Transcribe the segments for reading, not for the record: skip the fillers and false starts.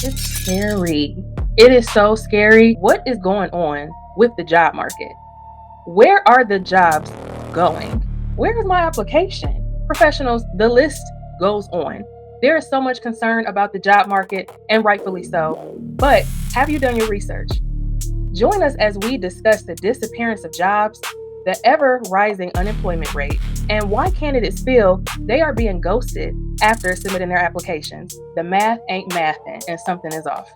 It's scary. It is so scary. What is going on with the job market? Where are the jobs going? Where is my application? Professionals, the list goes on. There is so much concern about the job market, and rightfully so. But have you done your research? Join us as we discuss the disappearance of jobs, the ever rising unemployment rate, and why candidates feel they are being ghosted after submitting their applications. The math ain't mathing, and something is off.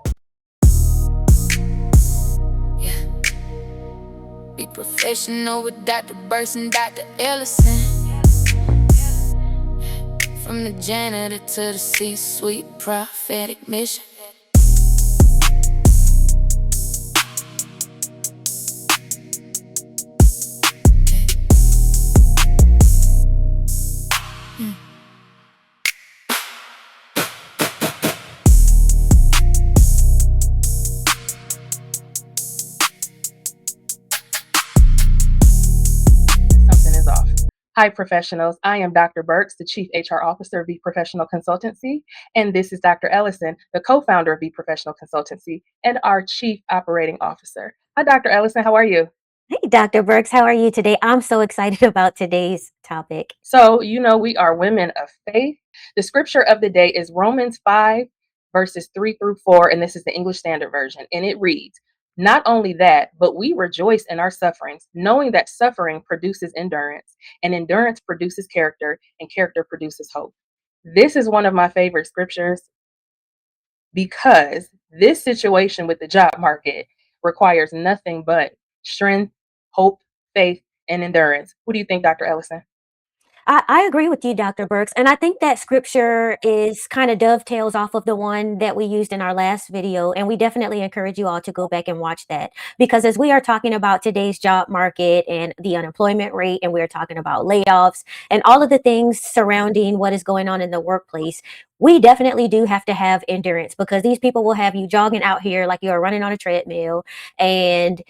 Yeah. Be professional with Dr. Burks and Dr. Ellison. From the janitor to the C-suite, prophetic mission. Something is off. Hi, professionals. I am Dr. Burks, the Chief HR Officer of V Professional Consultancy, and this is Dr. Ellison, the co-founder of V Professional Consultancy and our Chief Operating Officer. Hi, Dr. Ellison. How are you? Hey, Dr. Burks, how are you today? I'm so excited about today's topic. So, we are women of faith. The scripture of the day is Romans 5, verses 3 through 4, and this is the English Standard Version. And it reads, "Not only that, but we rejoice in our sufferings, knowing that suffering produces endurance, and endurance produces character, and character produces hope." This is one of my favorite scriptures because this situation with the job market requires nothing but strength, hope, faith, and endurance. What do you think, Dr. Ellison? I agree with you, Dr. Burks. And I think that scripture is kind of dovetails off of the one that we used in our last video. And we definitely encourage you all to go back and watch that. Because as we are talking about today's job market and the unemployment rate, and we're talking about layoffs and all of the things surrounding what is going on in the workplace, we definitely do have to have endurance because these people will have you jogging out here like you're running on a treadmill. And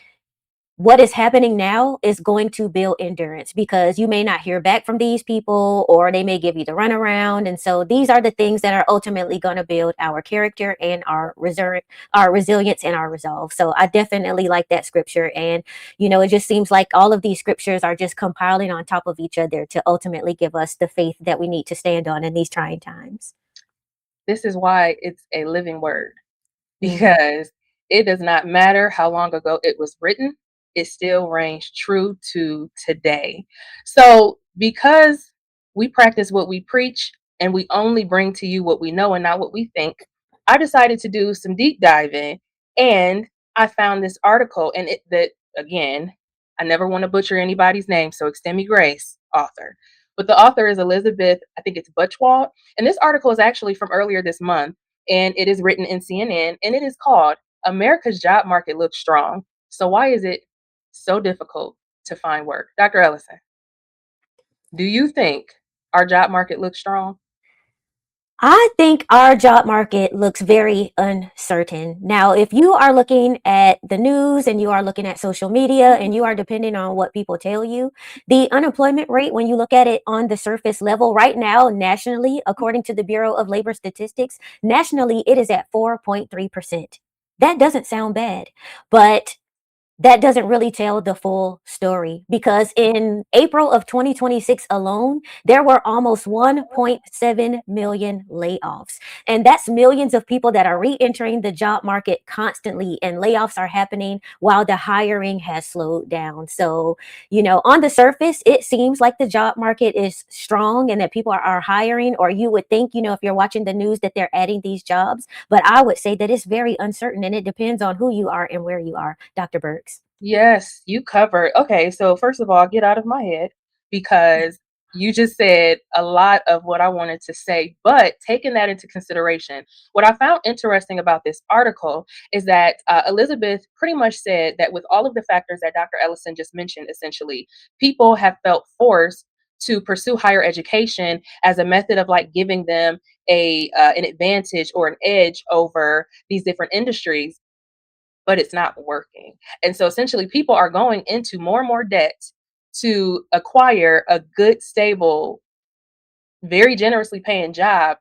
what is happening now is going to build endurance because you may not hear back from these people or they may give you the runaround. And so these are the things that are ultimately going to build our character and our resilience and our resolve. So I definitely like that scripture. And, it just seems like all of these scriptures are just compiling on top of each other to ultimately give us the faith that we need to stand on in these trying times. This is why it's a living word, Mhm. because it does not matter how long ago it was written, it still reigns true to today. So, because we practice what we preach and we only bring to you what we know and not what we think, I decided to do some deep diving, and I found this article, and again, I never want to butcher anybody's name, so extend me grace, author. But the author is Elizabeth, I think it's Butchwald, and this article is actually from earlier this month, and it is written in CNN, and it is called "America's Job Market Looks Strong. So why is it so difficult to find work?" Dr. Ellison, do you think our job market looks strong? I think our job market looks very uncertain. Now, if you are looking at the news and you are looking at social media and you are depending on what people tell you, the unemployment rate, when you look at it on the surface level right now, nationally, according to the Bureau of Labor Statistics, nationally, it is at 4.3%. That doesn't sound bad, but that doesn't really tell the full story because in April of 2026 alone, there were almost 1.7 million layoffs. And that's millions of people that are re entering the job market constantly, and layoffs are happening while the hiring has slowed down. So, on the surface, it seems like the job market is strong and that people are hiring, or you would think, if you're watching the news, that they're adding these jobs. But I would say that it's very uncertain and it depends on who you are and where you are, Dr. Burks. Yes, you covered. Okay, so first of all, get out of my head because you just said a lot of what I wanted to say. But taking that into consideration, what I found interesting about this article is that Elizabeth pretty much said that with all of the factors that Dr. Ellison just mentioned, essentially, people have felt forced to pursue higher education as a method of like giving them an advantage or an edge over these different industries, but it's not working. And so essentially people are going into more and more debt to acquire a good, stable, very generously paying job.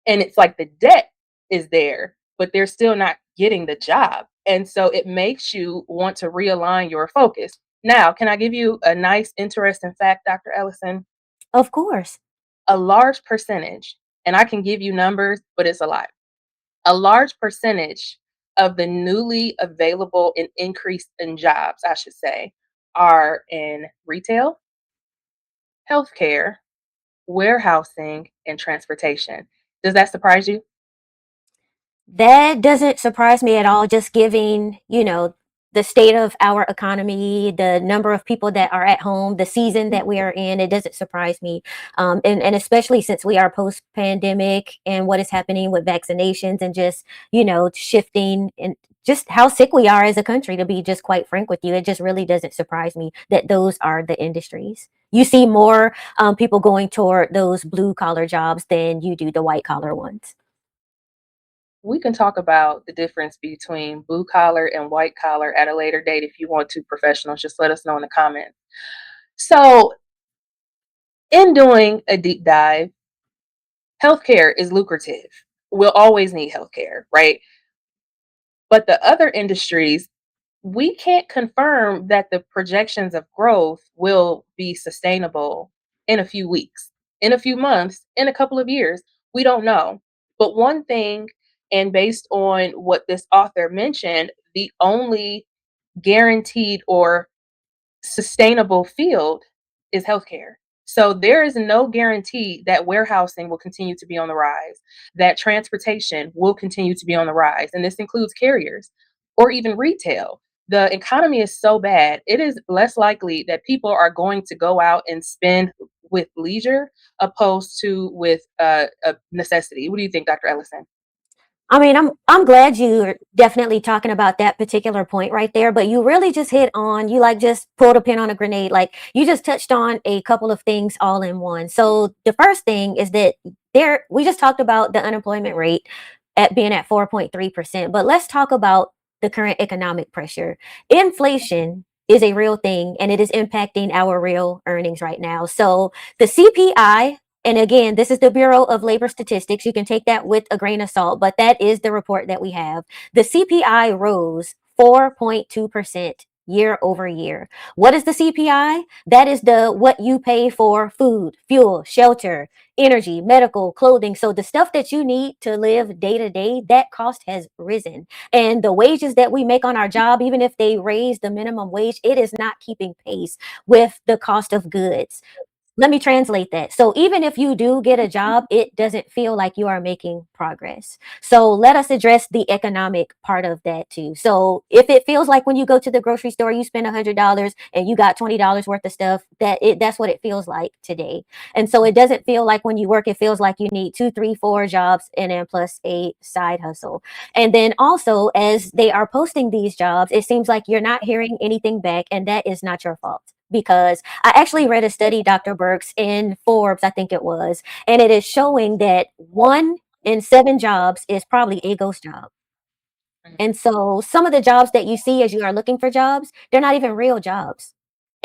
And it's like the debt is there, but they're still not getting the job. And so it makes you want to realign your focus. Now, can I give you a nice, interesting fact, Dr. Ellison? Of course. A large percentage, and I can give you numbers, but it's a lot. A large percentage of the newly available and increase in jobs, I should say, are in retail, healthcare, warehousing, and transportation. Does that surprise you? That doesn't surprise me at all, just giving, the state of our economy, the number of people that are at home, the season that we are in, it doesn't surprise me. And especially since we are post pandemic and what is happening with vaccinations and just, shifting and just how sick we are as a country, to be just quite frank with you. It just really doesn't surprise me that those are the industries. You see more people going toward those blue collar jobs than you do the white collar ones. We can talk about the difference between blue collar and white collar at a later date if you want to, professionals. Just let us know in the comments. So, in doing a deep dive, healthcare is lucrative. We'll always need healthcare, right? But the other industries, we can't confirm that the projections of growth will be sustainable in a few weeks, in a few months, in a couple of years. We don't know. But one thing, and based on what this author mentioned, the only guaranteed or sustainable field is healthcare. So there is no guarantee that warehousing will continue to be on the rise, that transportation will continue to be on the rise. And this includes carriers or even retail. The economy is so bad, it is less likely that people are going to go out and spend with leisure opposed to with a necessity. What do you think, Dr. Ellison? I mean, I'm glad you're definitely talking about that particular point right there, but you really just hit on, you like just pulled a pin on a grenade. Like you just touched on a couple of things all in one. So the first thing is that we just talked about the unemployment rate at being at 4.3%, but let's talk about the current economic pressure. Inflation is a real thing and it is impacting our real earnings right now. So the CPI, and again, this is the Bureau of Labor Statistics. You can take that with a grain of salt, but that is the report that we have. The CPI rose 4.2% year over year. What is the CPI? That is the what you pay for food, fuel, shelter, energy, medical, clothing. So the stuff that you need to live day to day, that cost has risen. And the wages that we make on our job, even if they raise the minimum wage, it is not keeping pace with the cost of goods. Let me translate that. So even if you do get a job, it doesn't feel like you are making progress. So let us address the economic part of that too. So if it feels like when you go to the grocery store, you spend $100 and you got $20 worth of stuff, that's what it feels like today. And so it doesn't feel like when you work, it feels like you need two, three, four jobs and then plus a side hustle. And then also as they are posting these jobs, it seems like you're not hearing anything back, and that is not your fault because I actually read a study, Dr. Burks, in Forbes, I think it was, and it is showing that 1 in 7 jobs is probably a ghost job. And so some of the jobs that you see as you are looking for jobs, they're not even real jobs.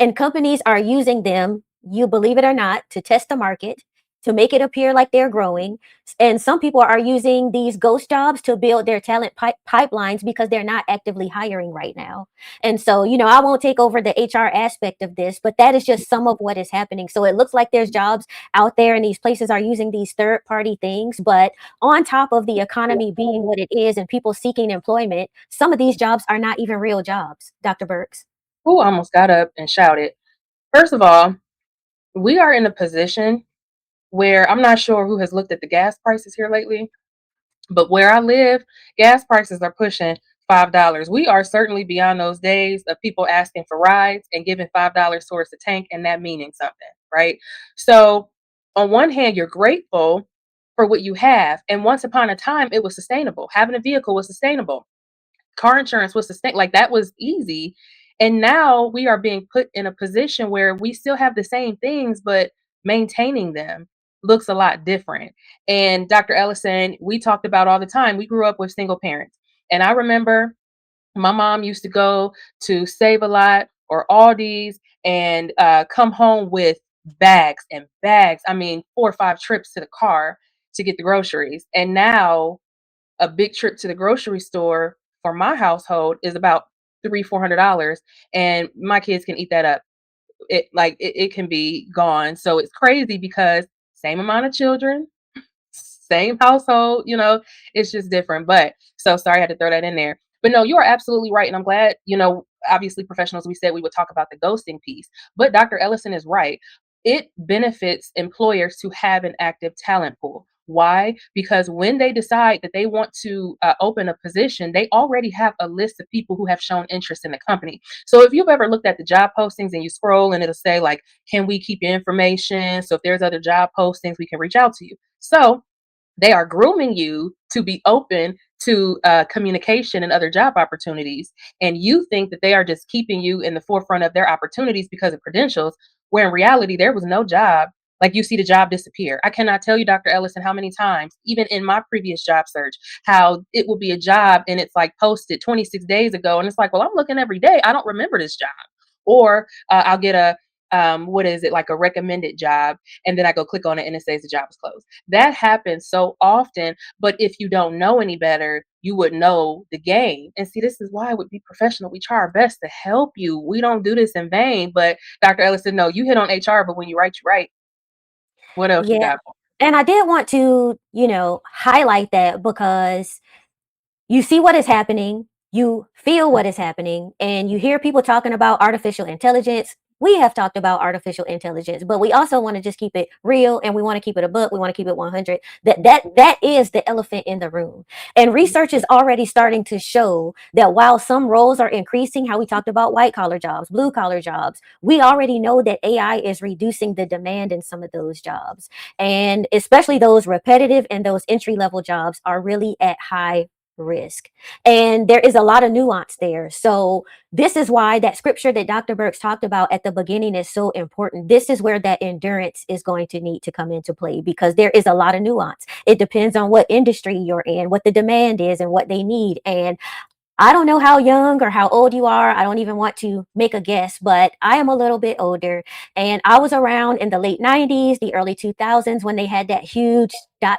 And companies are using them, you believe it or not, to test the market, to make it appear like they're growing. And some people are using these ghost jobs to build their talent pipelines because they're not actively hiring right now. And so, I won't take over the HR aspect of this, but that is just some of what is happening. So it looks like there's jobs out there and these places are using these third party things, but on top of the economy being what it is and people seeking employment, some of these jobs are not even real jobs, Dr. Burks. Who almost got up and shouted? First of all, we are in a position where I'm not sure who has looked at the gas prices here lately, but where I live, gas prices are pushing $5. We are certainly beyond those days of people asking for rides and giving $5 towards the tank and that meaning something, right? So, on one hand, you're grateful for what you have. And once upon a time, it was sustainable. Having a vehicle was sustainable. Car insurance was sustain like that was easy. And now we are being put in a position where we still have the same things, but maintaining them looks a lot different. And Dr. Ellison, we talked about all the time. We grew up with single parents. And I remember my mom used to go to Save a Lot or Aldi's and come home with bags and bags. I mean, 4 or 5 trips to the car to get the groceries. And now a big trip to the grocery store for my household is about $300-400, and my kids can eat that up. It can be gone. So it's crazy because same amount of children, same household, it's just different. But so sorry, I had to throw that in there. But no, you are absolutely right. And I'm glad, obviously, professionals, we said we would talk about the ghosting piece. But Dr. Ellison is right. It benefits employers to have an active talent pool. Why? Because when they decide that they want to open a position, they already have a list of people who have shown interest in the company. So if you've ever looked at the job postings and you scroll and it'll say, like, can we keep your information? So if there's other job postings, we can reach out to you. So they are grooming you to be open to communication and other job opportunities. And you think that they are just keeping you in the forefront of their opportunities because of credentials, where in reality, there was no job. Like, you see the job disappear. I cannot tell you, Dr. Ellison, how many times, even in my previous job search, how it will be a job and it's like posted 26 days ago. And it's like, well, I'm looking every day. I don't remember this job. Or I'll get what is it, like a recommended job. And then I go click on it and it says the job is closed. That happens so often. But if you don't know any better, you would know the game. And see, this is why I would be professional. We try our best to help you. We don't do this in vain. But Dr. Ellison, no, you hit on HR, but when you write, you write. What else you Yeah. got? And I did want to, highlight that because you see what is happening, you feel what is happening, and you hear people talking about artificial intelligence. We have talked about artificial intelligence, but we also want to just keep it real, and we want to keep it a book. We want to keep it 100. That is the elephant in the room. And research is already starting to show that while some roles are increasing, how we talked about white collar jobs, blue collar jobs, we already know that AI is reducing the demand in some of those jobs. And especially those repetitive and those entry level jobs are really at high risk. And there is a lot of nuance there. So this is why that scripture that Dr. Burks talked about at the beginning is so important. This is where that endurance is going to need to come into play, because there is a lot of nuance. It depends on what industry you're in, what the demand is, and what they need. And I don't know how young or how old you are. I don't even want to make a guess, but I am a little bit older. And I was around in the late 90s, the early 2000s, when they had that huge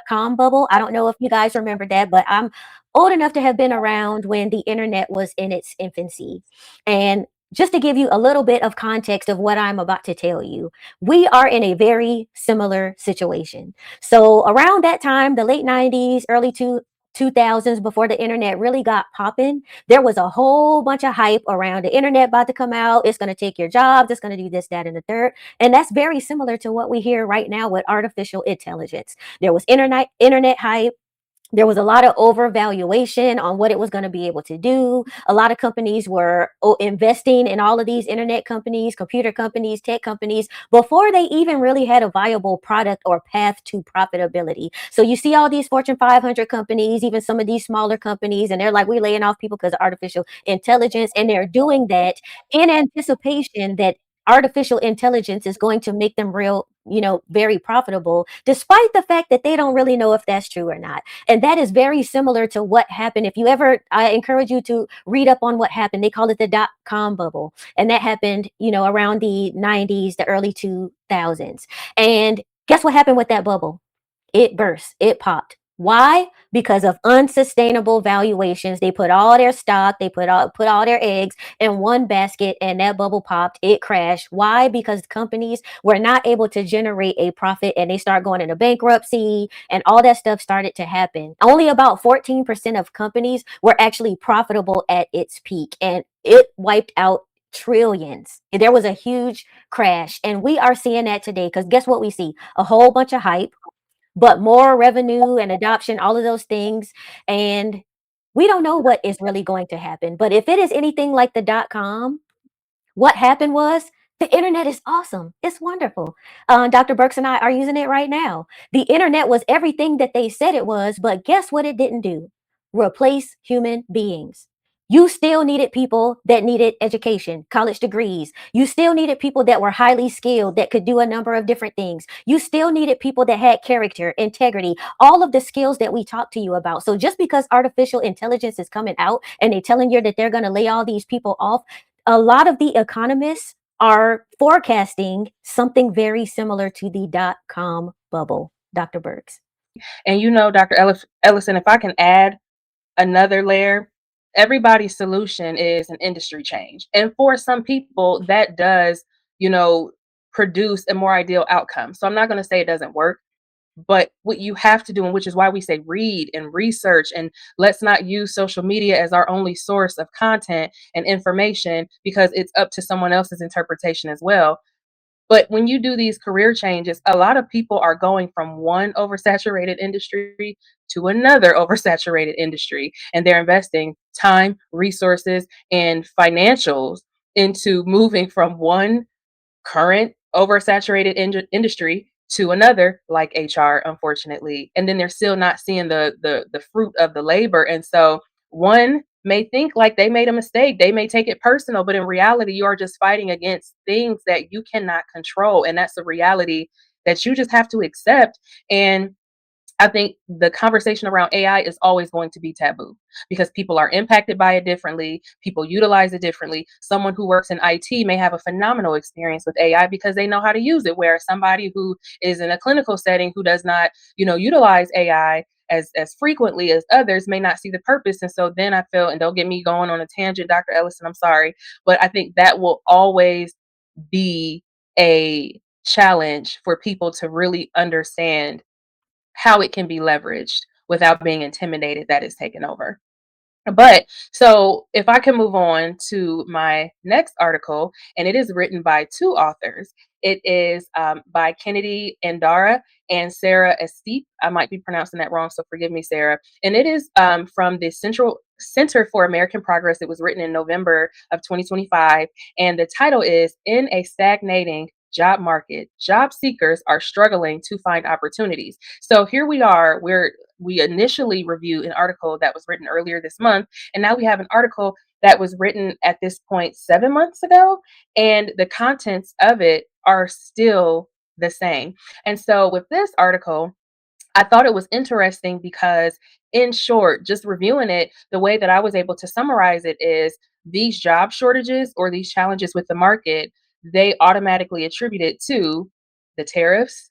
.com bubble. I don't know if you guys remember that, but I'm old enough to have been around when the internet was in its infancy. And just to give you a little bit of context of what I'm about to tell you, we are in a very similar situation. So around that time, the late 90s, early 2000s, before the internet really got popping, there was a whole bunch of hype around the internet about to come out. It's going to take your jobs. It's going to do this, that, and the third. And that's very similar to what we hear right now with artificial intelligence. There was internet hype. There was a lot of overvaluation on what it was going to be able to do. A lot of companies were investing in all of these internet companies, computer companies, tech companies, before they even really had a viable product or path to profitability. So you see all these Fortune 500 companies, even some of these smaller companies, and they're like, we're laying off people because of artificial intelligence. And they're doing that in anticipation that artificial intelligence is going to make them very profitable, despite the fact that they don't really know if that's true or not. And that is very similar to what happened. I encourage you to read up on what happened. They call it the .com bubble. And that happened, around the 90s, the early 2000s. And guess what happened with that bubble? It burst, it popped. Why? Because of unsustainable valuations. They put all their stock, they put all their eggs in one basket, and that bubble popped. It crashed. Why? Because companies were not able to generate a profit, and they start going into bankruptcy, and all that stuff started to happen. Only about 14% of companies were actually profitable at its peak, and it wiped out trillions. There was a huge crash, and we are seeing that today, because guess what we see? A whole bunch of hype, but more revenue and adoption, all of those things. And we don't know what is really going to happen. But if it is anything like the .com, what happened was the internet is awesome. It's wonderful. Dr. Burks and I are using it right now. The internet was everything that they said it was, but guess what it didn't do? Replace human beings. You still needed people that needed education, college degrees. You still needed people that were highly skilled, that could do a number of different things. You still needed people that had character, integrity, all of the skills that we talked to you about. So just because artificial intelligence is coming out and they're telling you that they're going to lay all these people off, a lot of the economists are forecasting something very similar to the .com bubble, Dr. Burks. And Dr. Ellison, if I can add, another layer, everybody's solution is an industry change. And for some people, that does, you know, produce a more ideal outcome. So I'm not going to say it doesn't work, but what you have to do, and which is why we say read and research, and let's not use social media as our only source of content and information, because it's up to someone else's interpretation as well. But when you do these career changes, a lot of people are going from one oversaturated industry to another oversaturated industry, and they're investing time, resources, and financials into moving from one current oversaturated industry to another, like HR, unfortunately, and then they're still not seeing the fruit of the labor. And so one may think like they made a mistake, they may take it personal, but in reality you are just fighting against things that you cannot control, and that's a reality that you just have to accept. And I think the conversation around AI is always going to be taboo because people are impacted by it differently. People utilize it differently. Someone who works in IT may have a phenomenal experience with AI because they know how to use it, whereas somebody who is in a clinical setting who does not, utilize AI as frequently as others may not see the purpose. And so then I feel, and don't get me going on a tangent, Dr. Ellison, I'm sorry, but I think that will always be a challenge for people to really understand how it can be leveraged without being intimidated that it's taken over. But so if I can move on to my next article, and it is written by two authors. It is by Kennedy Andara and Sarah Esteep. I might be pronouncing that wrong, so forgive me, Sarah. And it is from the Central Center for American Progress. It was written in November of 2025, and the title is "In a Stagnating Job Market, Job Seekers Are Struggling to Find Opportunities." So here we are. We initially reviewed an article that was written earlier this month, and now we have an article that was written at this point 7 months ago, and the contents of it are still the same. And so with this article, I thought it was interesting because, in short, just reviewing it, the way that I was able to summarize it is these job shortages or these challenges with the market, they automatically attribute it to the tariffs,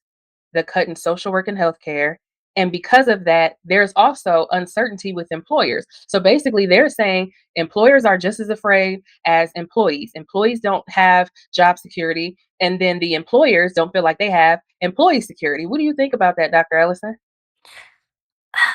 the cut in social work and healthcare. And because of that, there's also uncertainty with employers. So basically, they're saying employers are just as afraid as employees. Employees don't have job security, and then the employers don't feel like they have employee security. What do you think about that, Dr. Ellison?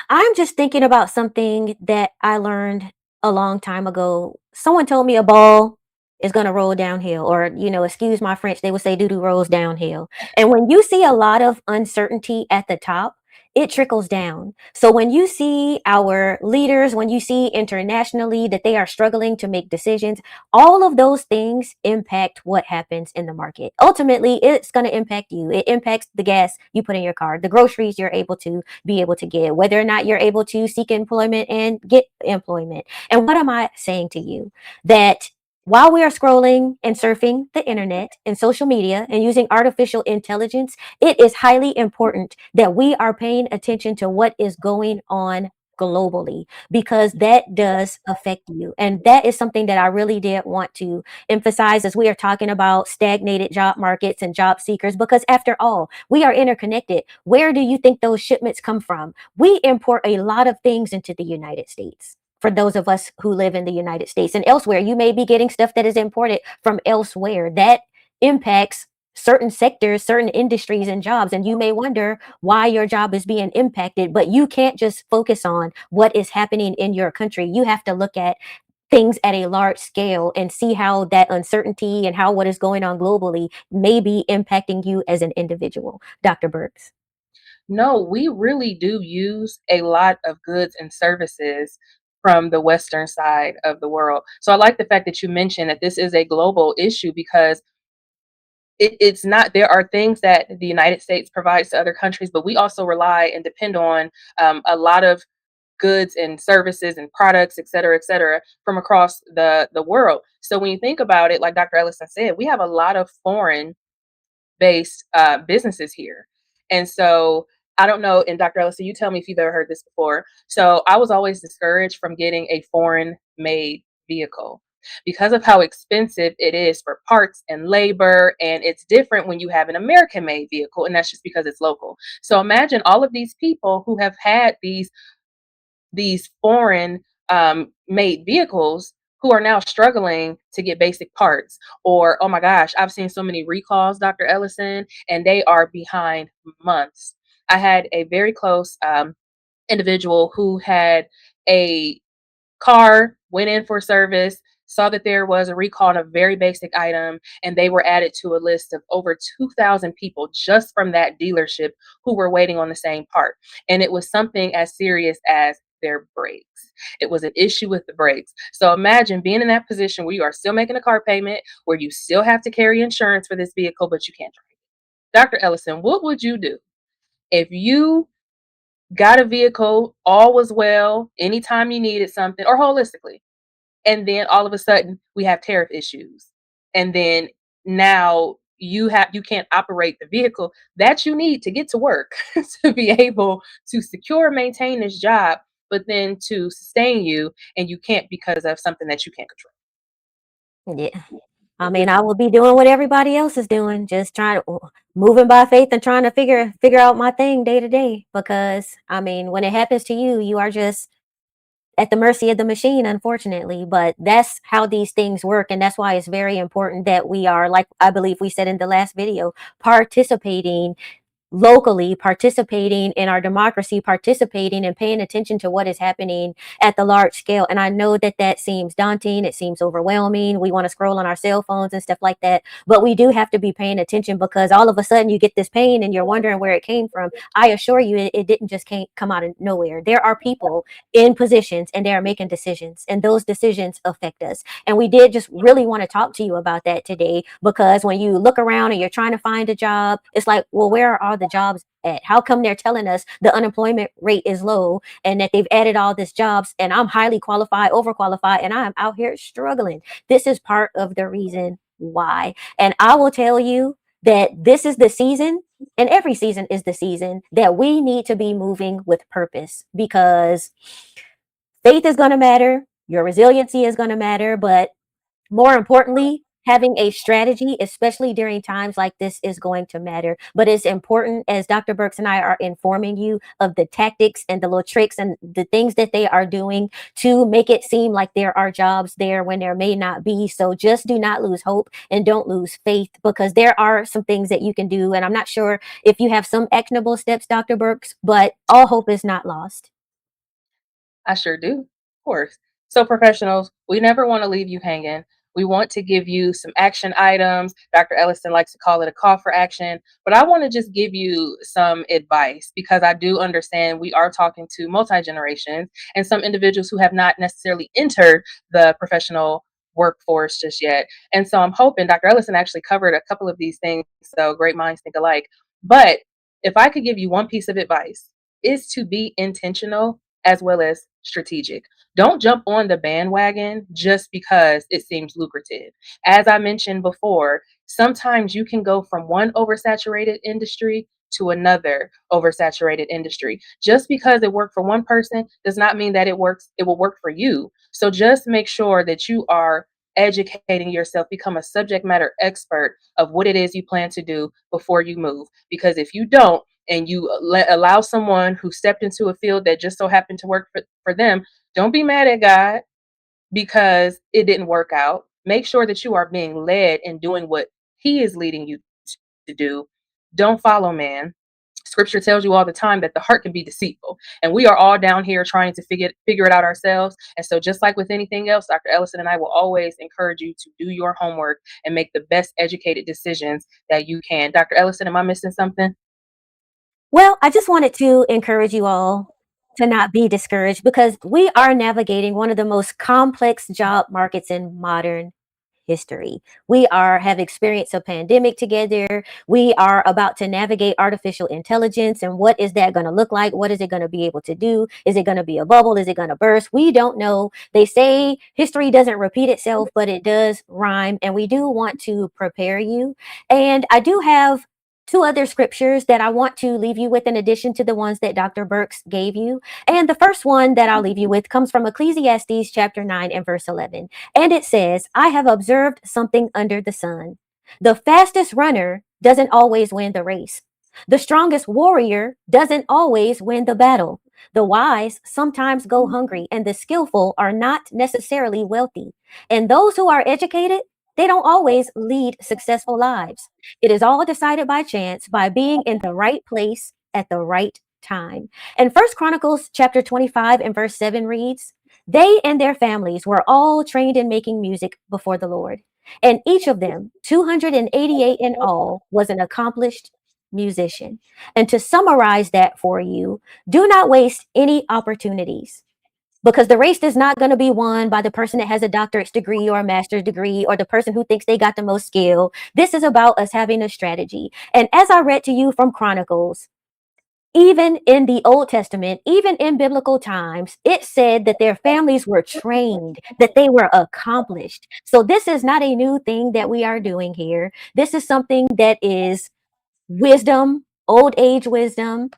I'm just thinking about something that I learned a long time ago. Someone told me a ball is going to roll downhill, or, excuse my French, they would say doo doo rolls downhill. And when you see a lot of uncertainty at the top, it trickles down. So when you see our leaders, when you see internationally that they are struggling to make decisions, all of those things impact what happens in the market. Ultimately, it's going to impact you. It impacts the gas you put in your car, the groceries you're able to be able to get, whether or not you're able to seek employment and get employment. And what am I saying to you? That while we are scrolling and surfing the internet and social media and using artificial intelligence, it is highly important that we are paying attention to what is going on globally, because that does affect you. And that is something that I really did want to emphasize as we are talking about stagnated job markets and job seekers, because after all, we are interconnected. Where do you think those shipments come from? We import a lot of things into the United States. For those of us who live in the United States and elsewhere, you may be getting stuff that is imported from elsewhere that impacts certain sectors, certain industries and jobs. And you may wonder why your job is being impacted, but you can't just focus on what is happening in your country. You have to look at things at a large scale and see how that uncertainty and how what is going on globally may be impacting you as an individual. Dr. Burks. No, we really do use a lot of goods and services from the Western side of the world. So I like the fact that you mentioned that this is a global issue because it's not, there are things that the United States provides to other countries, but we also rely and depend on a lot of goods and services and products, et cetera, from across the world. So when you think about it, like Dr. Ellison said, we have a lot of foreign based businesses here. And so I don't know, and Dr. Ellison, you tell me if you've ever heard this before. So I was always discouraged from getting a foreign made vehicle because of how expensive it is for parts and labor. And it's different when you have an American made vehicle, and that's just because it's local. So imagine all of these people who have had these foreign made vehicles who are now struggling to get basic parts. Or, oh my gosh, I've seen so many recalls, Dr. Ellison, and they are behind months. I had a very close individual who had a car, went in for service, saw that there was a recall on a very basic item, and they were added to a list of over 2,000 people just from that dealership who were waiting on the same part. And it was something as serious as their brakes. It was an issue with the brakes. So imagine being in that position where you are still making a car payment, where you still have to carry insurance for this vehicle, but you can't drive it. Dr. Ellison, what would you do if you got a vehicle, all was well, anytime you needed something, or holistically, and then all of a sudden we have tariff issues, and then now you can't operate the vehicle that you need to get to work to be able to secure and maintain this job, but then to sustain you, and you can't because of something that you can't control. Yeah. I mean, I will be doing what everybody else is doing, just trying to moving by faith and trying to figure out my thing day to day. Because I mean, when it happens to you, you are just at the mercy of the machine, unfortunately. But that's how these things work, and that's why it's very important that we are, like I believe we said in the last video, participating locally, participating in our democracy, participating and paying attention to what is happening at the large scale. And I know that that seems daunting. It seems overwhelming. We want to scroll on our cell phones and stuff like that. But we do have to be paying attention, because all of a sudden you get this pain and you're wondering where it came from. I assure you, it didn't just come out of nowhere. There are people in positions and they are making decisions, and those decisions affect us. And we did just really want to talk to you about that today, because when you look around and you're trying to find a job, it's like, well, where are all the jobs at? How come they're telling us the unemployment rate is low and that they've added all these jobs, and I'm highly qualified, overqualified, and I'm out here struggling? This is part of the reason why. And I will tell you that this is the season, and every season is the season that we need to be moving with purpose, because faith is going to matter, your resiliency is going to matter, but more importantly, having a strategy, especially during times like this, is going to matter. But it's important, as Dr. Burks and I are informing you of the tactics and the little tricks and the things that they are doing to make it seem like there are jobs there when there may not be. So just do not lose hope and don't lose faith, because there are some things that you can do. And I'm not sure if you have some actionable steps, Dr. Burks, but all hope is not lost. I sure do, of course. So, professionals, we never want to leave you hanging. We want to give you some action items. Dr. Ellison likes to call it a call for action, but I want to just give you some advice, because I do understand we are talking to multi generations and some individuals who have not necessarily entered the professional workforce just yet. And so I'm hoping Dr. Ellison actually covered a couple of these things. So, great minds think alike. But if I could give you one piece of advice, is to be intentional as well as strategic. Don't jump on the bandwagon just because it seems lucrative. As I mentioned before, sometimes you can go from one oversaturated industry to another oversaturated industry. Just because it worked for one person does not mean that it will work for you. So just make sure that you are educating yourself, become a subject matter expert of what it is you plan to do before you move. Because if you don't, and you allow someone who stepped into a field that just so happened to work for them, don't be mad at God because it didn't work out. Make sure that you are being led and doing what He is leading you to do. Don't follow man. Scripture tells you all the time that the heart can be deceitful, and we are all down here trying to figure it out ourselves. And so, just like with anything else, Dr. Ellison and I will always encourage you to do your homework and make the best educated decisions that you can. Dr. Ellison, am I missing something? Well, I just wanted to encourage you all to not be discouraged, because we are navigating one of the most complex job markets in modern history. We have experienced a pandemic together. We are about to navigate artificial intelligence, and what is that going to look like? What is it going to be able to do? Is it going to be a bubble? Is it going to burst? We don't know. They say history doesn't repeat itself, but it does rhyme, and we do want to prepare you. And I do have two other scriptures that I want to leave you with, in addition to the ones that Dr. Burks gave you. And the first one that I'll leave you with comes from Ecclesiastes chapter 9 and verse 11. And it says, I have observed something under the sun. The fastest runner doesn't always win the race. The strongest warrior doesn't always win the battle. The wise sometimes go hungry, and the skillful are not necessarily wealthy. And those who are educated, they don't always lead successful lives. It is all decided by chance, by being in the right place at the right time. And First Chronicles chapter 25 and verse 7 reads, "They and their families were all trained in making music before the Lord. And each of them, 288 in all, was an accomplished musician." And to summarize that for you, do not waste any opportunities, because the race is not going to be won by the person that has a doctorate's degree or a master's degree or the person who thinks they got the most skill. This is about us having a strategy. And as I read to you from Chronicles, even in the Old Testament, even in biblical times, it said that their families were trained, that they were accomplished. So this is not a new thing that we are doing here. This is something that is wisdom, old age wisdom,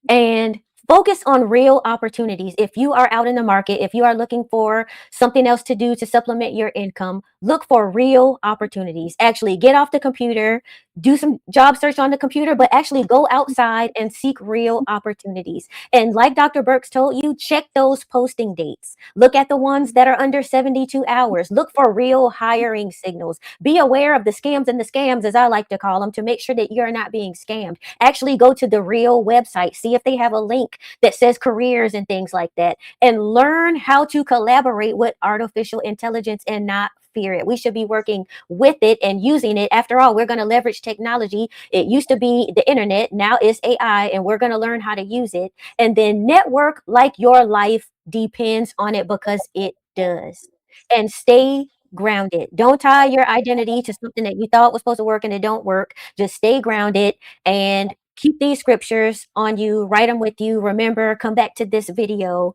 and focus on real opportunities. If you are out in the market, if you are looking for something else to do to supplement your income, look for real opportunities. Actually get off the computer, do some job search on the computer, but actually go outside and seek real opportunities. And like Dr. Burks told you, check those posting dates. Look at the ones that are under 72 hours. Look for real hiring signals. Be aware of the scams and the scams, as I like to call them, to make sure that you're not being scammed. Actually go to the real website, see if they have a link that says careers and things like that, and learn how to collaborate with artificial intelligence and not fear it. We should be working with it and using it. After all, we're going to leverage technology. It used to be the internet, now it's AI, and we're going to learn how to use it. And then network like your life depends on it, because it does. And stay grounded. Don't tie your identity to something that you thought was supposed to work and it don't work. Just stay grounded and keep these scriptures on you, write them with you. Remember, come back to this video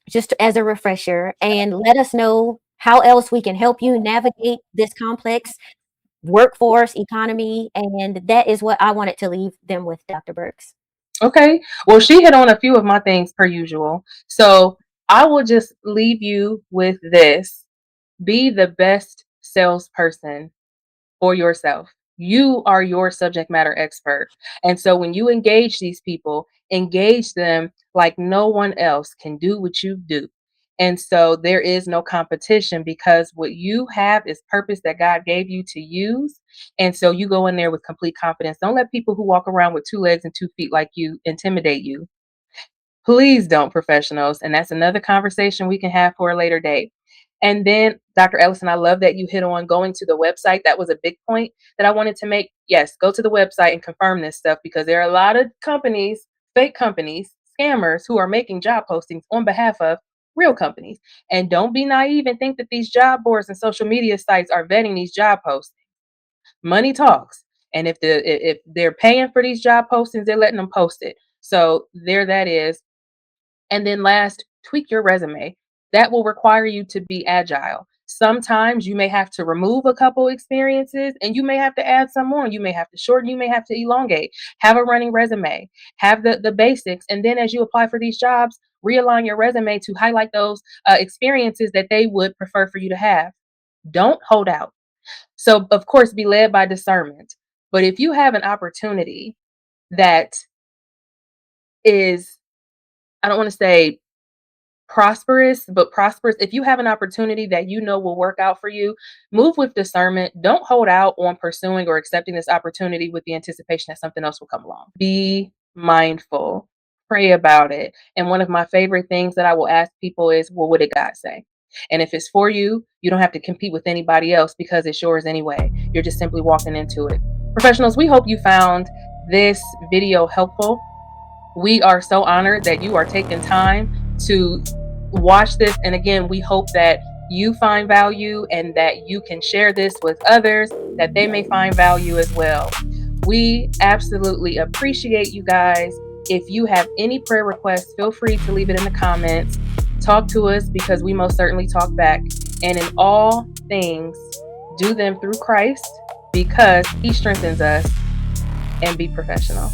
just as a refresher, and let us know how else we can help you navigate this complex workforce economy. And that is what I wanted to leave them with, Dr. Burks. Okay. Well, she hit on a few of my things per usual. So I will just leave you with this. Be the best salesperson for yourself. You are your subject matter expert. And so when you engage these people, engage them like no one else can do what you do. And so there is no competition, because what you have is purpose that God gave you to use. And so you go in there with complete confidence. Don't let people who walk around with 2 legs and 2 feet like you intimidate you. Please don't, professionals. And that's another conversation we can have for a later date. And then, Dr. Ellison, I love that you hit on going to the website. That was a big point that I wanted to make. Yes, go to the website and confirm this stuff, because there are a lot of companies, fake companies, scammers who are making job postings on behalf of real companies. And don't be naive and think that these job boards and social media sites are vetting these job postings. Money talks. And if they're paying for these job postings, they're letting them post it. So there that is. And then last, tweak your resume. That will require you to be agile. Sometimes you may have to remove a couple experiences and you may have to add some more. You may have to shorten, you may have to elongate. Have a running resume, have the basics. And then as you apply for these jobs, realign your resume to highlight those experiences that they would prefer for you to have. Don't hold out. So, of course, be led by discernment. But if you have an opportunity that is, I don't want to say prosperous, but prosperous. If you have an opportunity that you know will work out for you, move with discernment. Don't hold out on pursuing or accepting this opportunity with the anticipation that something else will come along. Be mindful, pray about it. And one of my favorite things that I will ask people is, well, what did God say? And if it's for you, you don't have to compete with anybody else, because it's yours anyway. You're just simply walking into it. Professionals, we hope you found this video helpful. We are so honored that you are taking time to watch this. And again, we hope that you find value and that you can share this with others, that they may find value as well. We absolutely appreciate you guys. If you have any prayer requests, feel free to leave it in the comments. Talk to us, because we most certainly talk back. And in all things, do them through Christ, because He strengthens us. And be professional.